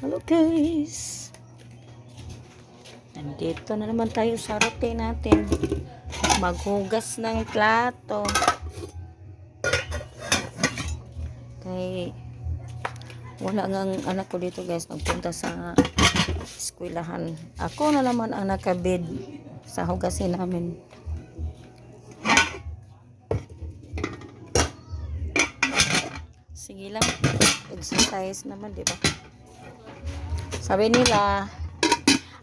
Hello guys, nandito na naman tayo sa routine natin, maghugas ng plato. Kay wala ngang anak ko dito guys, nagpunta sa eskwelahan. Ako na naman ang nakabid sa hugasin namin. Sige lang, exercise naman, di ba? Sabi nila,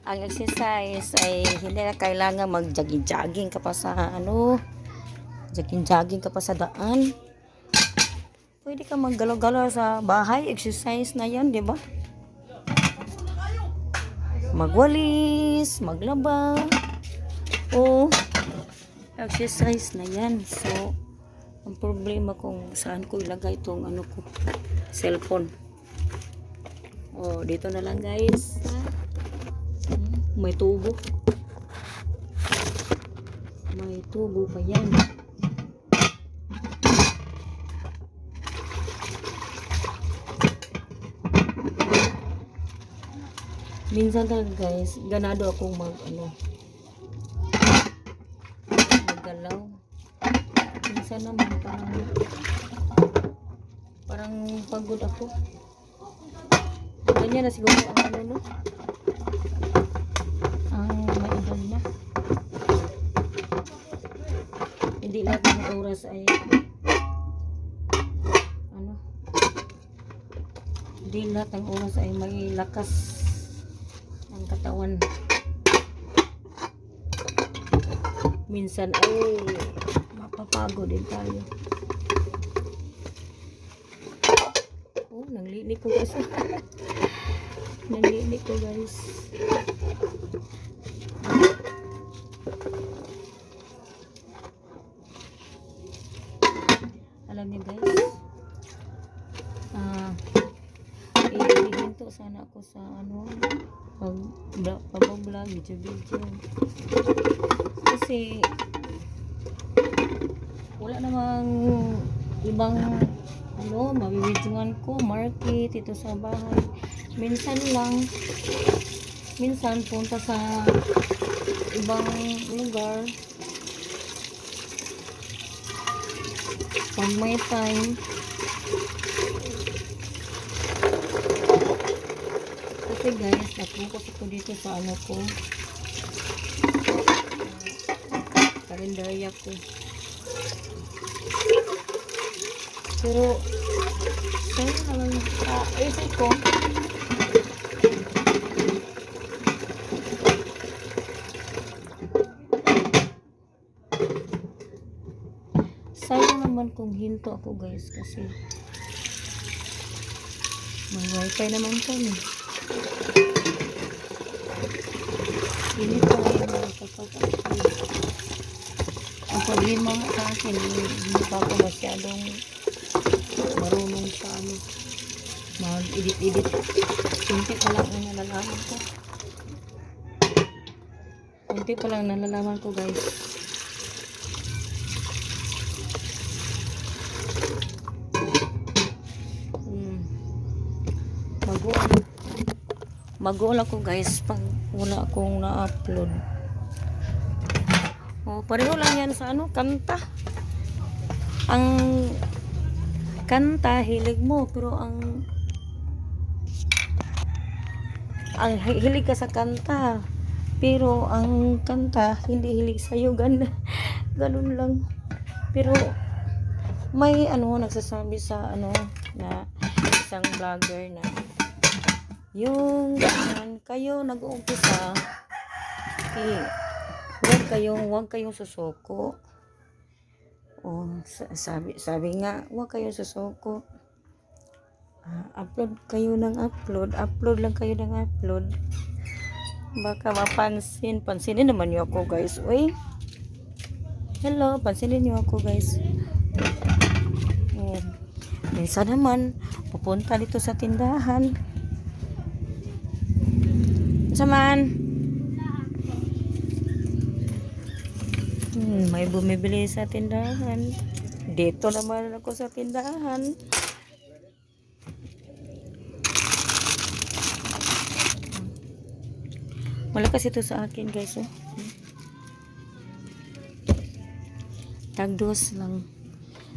ang exercise ay hindi na kailangan mag-jogging-jogging ka pa sa jogging-jogging ka pa sa daan. Pwede ka maggalaw-galaw sa bahay, exercise na yan, di ba? Magwalis, maglaba, o exercise na yan. So, ang problema kung saan ko ilagay itong cellphone. Oh, dito na lang guys. May tubo. May tubo pa yan. Minsan talaga guys, ganado akong maggalaw. Minsan naman parang pagod ako. Ganyan na siguro ang ang may edad na. Hindi lahat ng oras ay hindi lahat ng oras ay may lakas ang katawan. Minsan ay mapapagod din tayo. Oh, nanglilik ko guys. Nanglilik ko guys. Alam niyo guys, ihinto sana ako sa pag-vlog, video. Kasi wala namang ibang mabibidyoan ko, market ito sa bahay. Minsan punta sa ibang lugar pag may time. Kasi guys, napokus ako dito sa kalendarya ko. Pero sa'yo naman sa isip ko, sayang naman kung hinto ako guys, kasi may wifi naman kami. Hindi pa rin nakapag-upload. Ang problema sa akin, hindi pa ako masyadong marunong sa mag-edit. Kunti pa lang ang nalalaman ko guys. Maguol ako guys pag wala akong na-upload. Oh, pareho lang yan sa kanta. Ang kanta hilig mo, pero ang hilig ka sa kanta, pero ang kanta hindi hilig sa'yo. Ganun lang. Pero may nagsasabi sa na isang vlogger na yung kayo nag-uumpisa, huwag kayong susuko. Oh, sabi nga, huwag kayong susuko. Upload lang kayo ng upload. Baka pansinin naman niyo ako guys. Uy, hello, pansinin niyo ako guys. Minsan naman pupunta dito sa tindahan. May bumibili sa tindahan. Dito naman ako sa tindahan. Malakas ito sa akin guys, oh. Tagdos lang.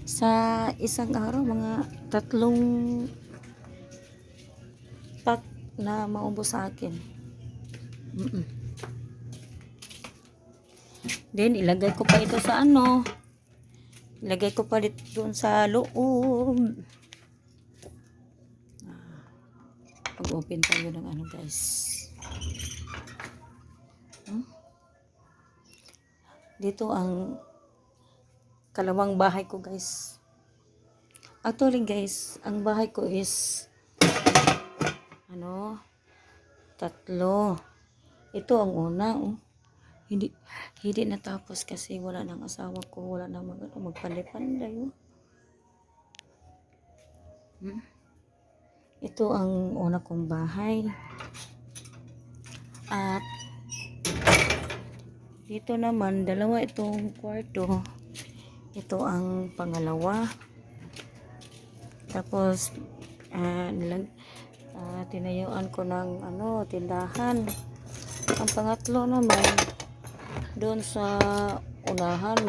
Sa isang araw, mga 3 pack na maubos sa akin. Then, ilagay ko pa ito sa ano. Ilagay ko pa dito doon sa loob. Pag-open tayo ng ano guys. Dito ang kalawang bahay ko guys. Actually guys, ang bahay ko is 3. Ito ang una, oh. Hindi natapos kasi wala nang asawa ko, wala nang magpanday. Oh. Ito ang una kong bahay. At dito naman, 2 itong kwarto. Ito ang pangalawa. Tapos, tinayuan ko ng tindahan. Ang pangatlo naman, doon sa unahan,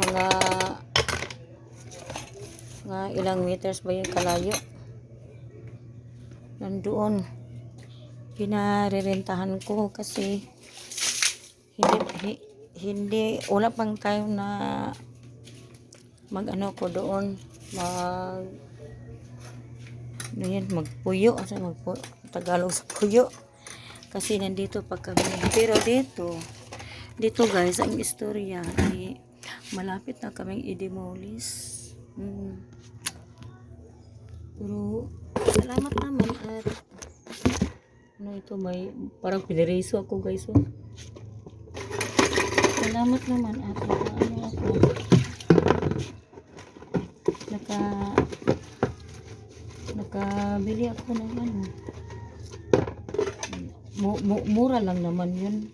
mga ilang meters ba yung kalayo. Nandoon. Pinarerentahan ko kasi wala pang time na ko doon magpuyo Tagalog sa puyo kasi nandito pa kami, pero dito guys ang istorya ay malapit na kaming i-demolish. Pero salamat naman at ito may parang pineriso ako guys, oh. Salamat naman at nakabili ako ng mura lang naman yun,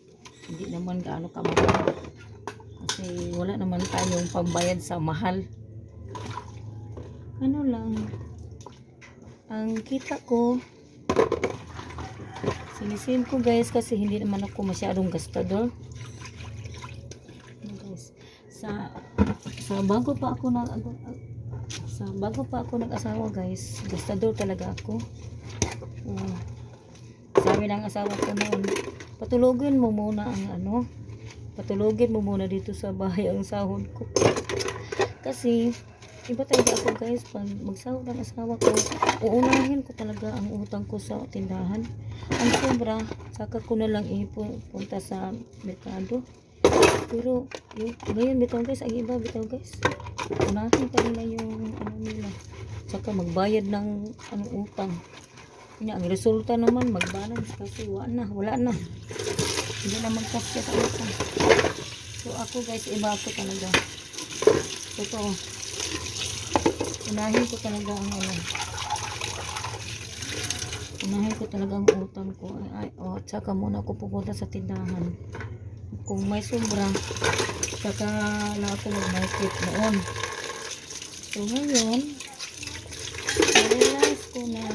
hindi naman gaano kamahal kasi wala naman tayong pambayad sa mahal. Lang ang kita ko, sinisim ko guys kasi hindi naman ako masyadong gastador. Bago pa ako nag-asawa guys, gastador talaga ako. Sabi ng asawa ko noon, patulogin mo muna dito sa bahay ang sahod ko. Kasi iba talaga ako guys, pag magsahod ang asawa ko, uunahin ko talaga ang utang ko sa tindahan. Ang sobra, saka ko na lang ipunta sa merkado. Pero ngayon bitaw guys, ang iba bitaw guys, unahin pa nila yung nila, saka magbayad ng utang. Ang resulta naman mag-balance kasi wala na, hindi na magkasya sa utang. So ako guys, iba ako talaga. Totoo, unahin ko talaga ang utang ko. At saka muna ako pupunta sa tindahan. Kung may sobra, saka na ako mag-market noon. So ngayon, na-realize ko na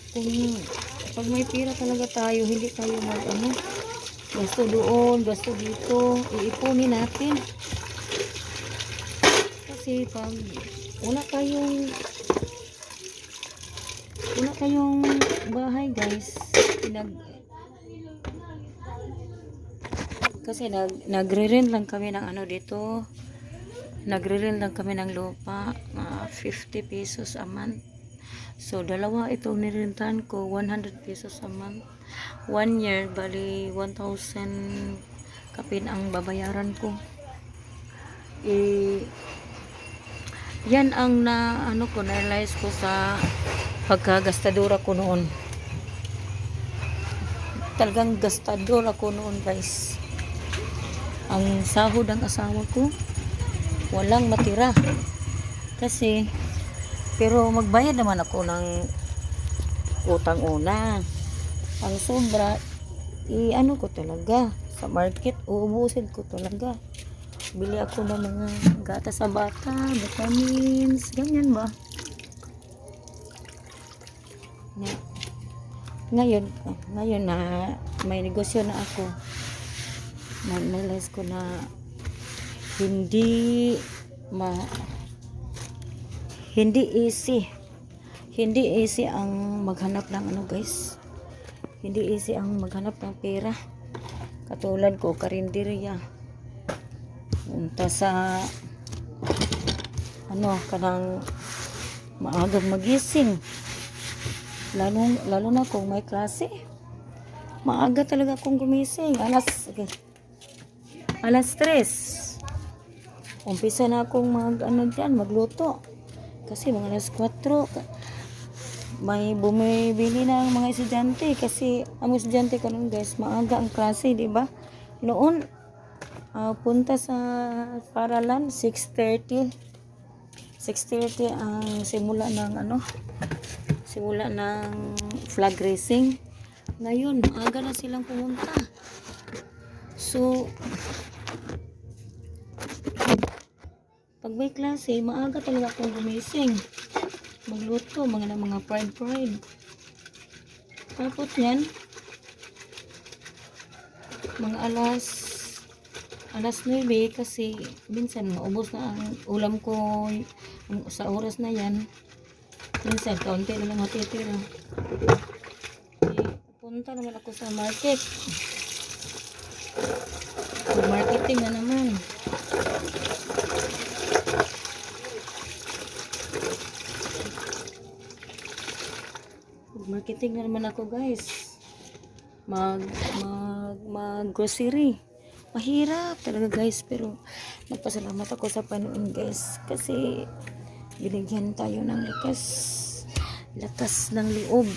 kung pag may pira talaga tayo, hindi tayo gasto doon, gasto dito, iipunin natin. Kasi pag wala kayong bahay guys, kasi nagre-rent lang kami ng dito. Nagre-rent lang kami ng lupa, 50 pesos a month. So dalawa itong nirentahan ko, 100 pesos a month. 1 year, bali 1,000 kapin ang babayaran ko. Yan ang na-realize ko sa pagkagastadora ko noon. Talagang gastador ako noon guys. Ang sahod ng asawa ko, walang matira. Kasi, pero magbayad naman ako ng utang una. Ang sobra, ko talaga. Sa market, uubusin ko talaga. Bili ako ng mga gatas sa bata, vitamins, ganyan ba? Ngayon, ngayon na may negosyo na ako, na-realize ko na hindi ma hindi easy. Hindi easy ang maghanap ng ano guys. Hindi easy ang maghanap ng pera. Katulad ko, karinderya. Punta sa ano, kanang maagang magising. Lalo na kung may klase. Maaga talaga akong gumising. Alas 3. Umpisa na akong magluto. Kasi mga alas 4, may bumibili ng mga estudyante. Kasi ang estudyante kanon guys, maaga ang klase, di ba? Noon, punta sa paralan, 6:30 ang simula ng flag racing. Ngayon, maaga na silang pumunta. So, pag may klase, maaga talaga akong gumising. Magluto, mga fried. Tapos yan, mga alas 9 kasi minsan maubos na ang ulam ko sa oras na yan. Minsan, kaunti na lang matitira. Punta naman ako sa market. Marketing na naman. Marketing na naman ako guys. Mag grocery. Mahirap talaga guys, pero nagpasalamat ako sa Panginoon guys kasi binigyan tayo ng lakas ng loob.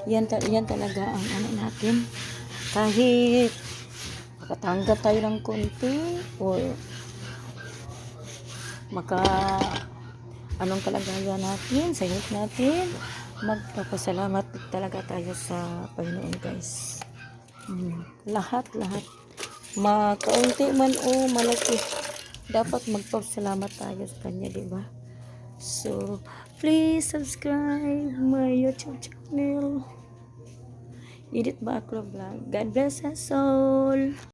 Yan talaga ang ano natin. Kahit makatanggap tayo ng konti or anong kalagayan natin, sa hirap natin, magpapasalamat talaga tayo sa Panginoon guys. Lahat makaunti man o malaki, dapat magpapasalamat tayo sa Kanya, diba? So please subscribe my YouTube channel, Edith Baclo Vlog. God bless us all.